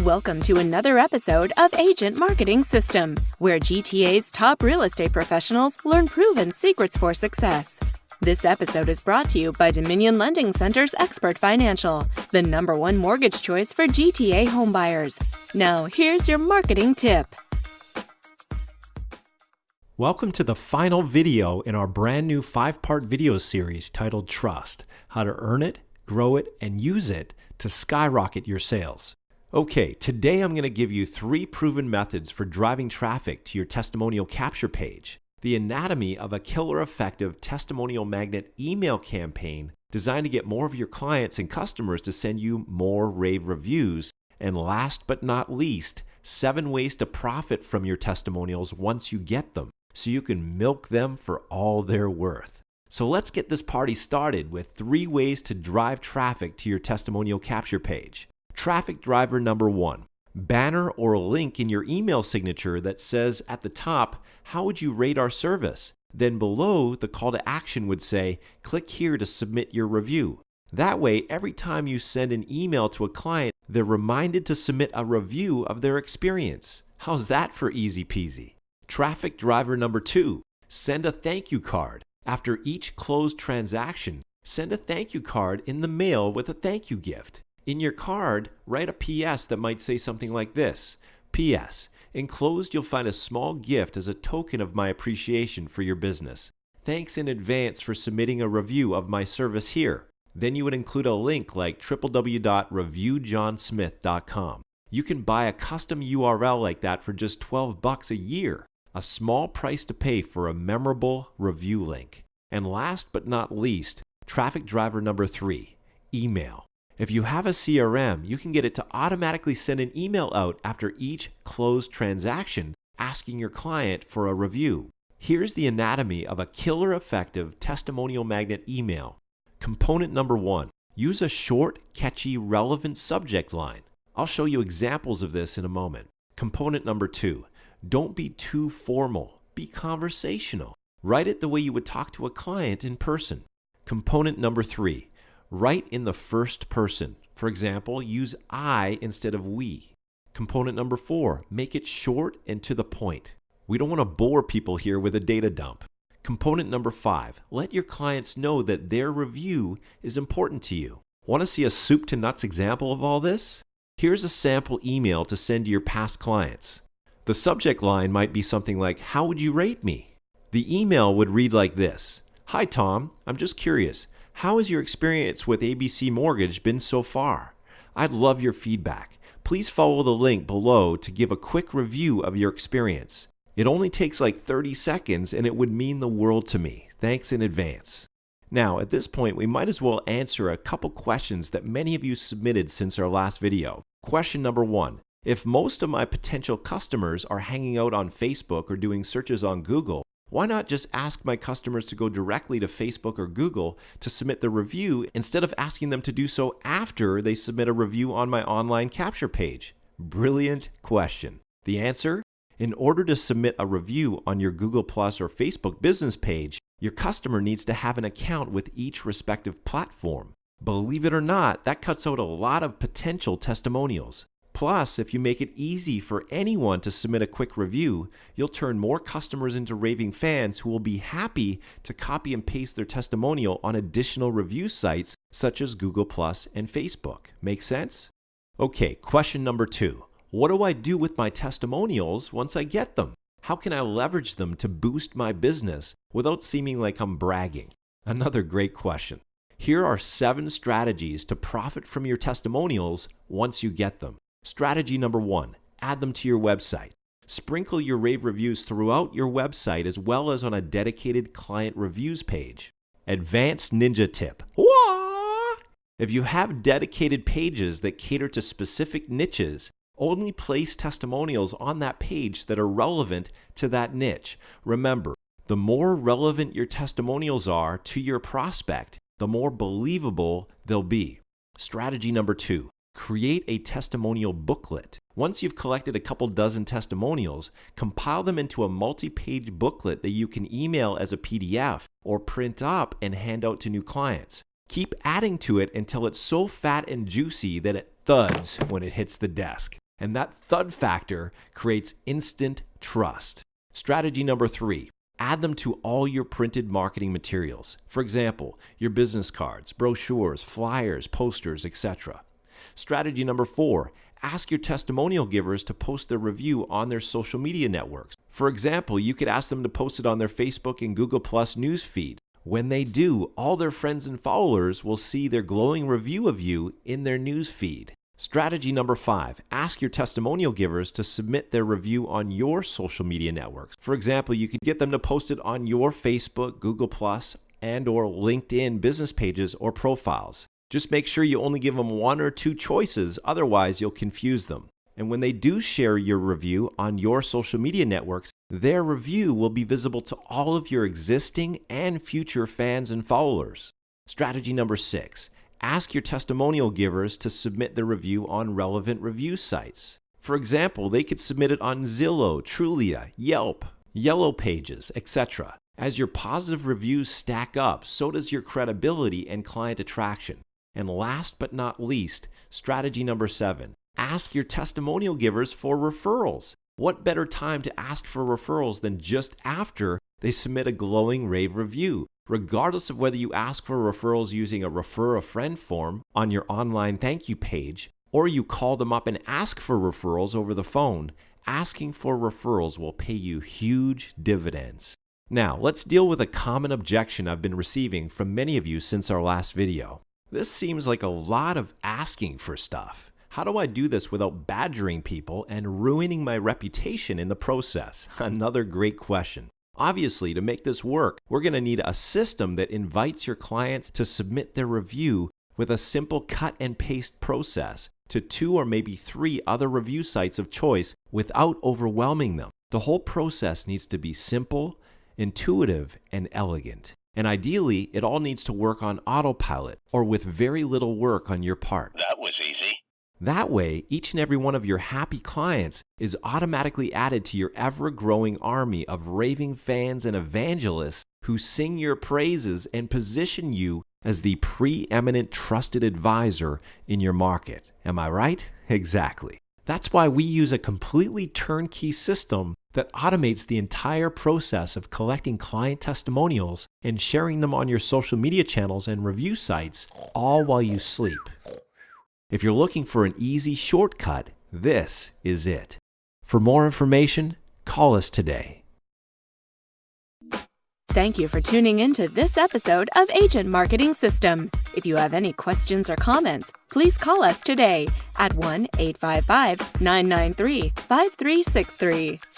Welcome to another episode of Agent Marketing System, where GTA's top real estate professionals learn proven secrets for success. This episode is brought to you by Dominion Lending Center's Expert Financial, the #1 mortgage choice for GTA homebuyers. Now, here's your marketing tip. Welcome to the final video in our brand new 5-part video series titled Trust: How to Earn It, Grow It, and Use It to Skyrocket Your Sales. Okay, today I'm going to give you 3 proven methods for driving traffic to your testimonial capture page. The anatomy of a killer effective testimonial magnet email campaign designed to get more of your clients and customers to send you more rave reviews. And last but not least, 7 ways to profit from your testimonials once you get them, so you can milk them for all they're worth. So let's get this party started with 3 ways to drive traffic to your testimonial capture page. Traffic driver number 1, banner or a link in your email signature that says at the top, how would you rate our service? Then below, the call to action would say, click here to submit your review. That way, every time you send an email to a client, they're reminded to submit a review of their experience. How's that for easy peasy? Traffic driver number 2, send a thank you card. After each closed transaction, send a thank you card in the mail with a thank you gift. In your card, write a PS that might say something like this: PS, enclosed you'll find a small gift as a token of my appreciation for your business. Thanks in advance for submitting a review of my service here. Then you would include a link like www.reviewjohnsmith.com. You can buy a custom URL like that for just $12 a year. A small price to pay for a memorable review link. And last but not least, traffic driver number 3, email. If you have a CRM, you can get it to automatically send an email out after each closed transaction asking your client for a review. Here's the anatomy of a killer effective testimonial magnet email. Component number 1, use a short, catchy, relevant subject line. I'll show you examples of this in a moment. Component number 2, don't be too formal, be conversational. Write it the way you would talk to a client in person. Component number 3, write in the first person. For example, use I instead of we. Component number 4, make it short and to the point. We don't want to bore people here with a data dump. Component number 5, let your clients know that their review is important to you. Want to see a soup to nuts example of all this? Here's a sample email to send to your past clients. The subject line might be something like, how would you rate me? The email would read like this: Hi Tom, I'm just curious. How has your experience with ABC Mortgage been so far? I'd love your feedback. Please follow the link below to give a quick review of your experience. It only takes like 30 seconds and it would mean the world to me. Thanks in advance. Now, at this point, we might as well answer a couple questions that many of you submitted since our last video. Question number 1. If most of my potential customers are hanging out on Facebook or doing searches on Google, why not just ask my customers to go directly to Facebook or Google to submit the review instead of asking them to do so after they submit a review on my online capture page? Brilliant question. The answer? In order to submit a review on your Google Plus or Facebook business page, your customer needs to have an account with each respective platform. Believe it or not, that cuts out a lot of potential testimonials. Plus, if you make it easy for anyone to submit a quick review, you'll turn more customers into raving fans who will be happy to copy and paste their testimonial on additional review sites such as Google Plus and Facebook. Make sense? Okay, question number 2. What do I do with my testimonials once I get them? How can I leverage them to boost my business without seeming like I'm bragging? Another great question. Here are 7 strategies to profit from your testimonials once you get them. Strategy number 1, add them to your website. Sprinkle your rave reviews throughout your website as well as on a dedicated client reviews page. Advanced ninja tip. Wah! If you have dedicated pages that cater to specific niches, only place testimonials on that page that are relevant to that niche. Remember, the more relevant your testimonials are to your prospect, the more believable they'll be. Strategy number 2. Create a testimonial booklet. Once you've collected a couple dozen testimonials, compile them into a multi-page booklet that you can email as a PDF or print up and hand out to new clients. Keep adding to it until it's so fat and juicy that it thuds when it hits the desk. And that thud factor creates instant trust. Strategy number 3, add them to all your printed marketing materials. For example, your business cards, brochures, flyers, posters, etc. Strategy number 4, ask your testimonial givers to post their review on their social media networks. For example, you could ask them to post it on their Facebook and Google Plus news feed. When they do, all their friends and followers will see their glowing review of you in their news feed. Strategy number 5, ask your testimonial givers to submit their review on your social media networks. For example, you could get them to post it on your Facebook, Google Plus, and or LinkedIn business pages or profiles. Just make sure you only give them 1 or 2 choices, otherwise you'll confuse them. And when they do share your review on your social media networks, their review will be visible to all of your existing and future fans and followers. Strategy number 6, ask your testimonial givers to submit their review on relevant review sites. For example, they could submit it on Zillow, Trulia, Yelp, Yellow Pages, etc. As your positive reviews stack up, so does your credibility and client attraction. And last but not least, strategy number 7, ask your testimonial givers for referrals. What better time to ask for referrals than just after they submit a glowing rave review? Regardless of whether you ask for referrals using a refer a friend form on your online thank you page, or you call them up and ask for referrals over the phone, asking for referrals will pay you huge dividends. Now, let's deal with a common objection I've been receiving from many of you since our last video. This seems like a lot of asking for stuff. How do I do this without badgering people and ruining my reputation in the process? Another great question. Obviously, to make this work, we're going to need a system that invites your clients to submit their review with a simple cut and paste process to 2 or maybe 3 other review sites of choice without overwhelming them. The whole process needs to be simple, intuitive, and elegant. And ideally, it all needs to work on autopilot or with very little work on your part. That was easy. That way, each and every one of your happy clients is automatically added to your ever-growing army of raving fans and evangelists who sing your praises and position you as the preeminent trusted advisor in your market. Am I right? Exactly. That's why we use a completely turnkey system that automates the entire process of collecting client testimonials and sharing them on your social media channels and review sites, all while you sleep. If you're looking for an easy shortcut, this is it. For more information, call us today. Thank you for tuning in to this episode of Agent Marketing System. If you have any questions or comments, please call us today at 1-855-993-5363.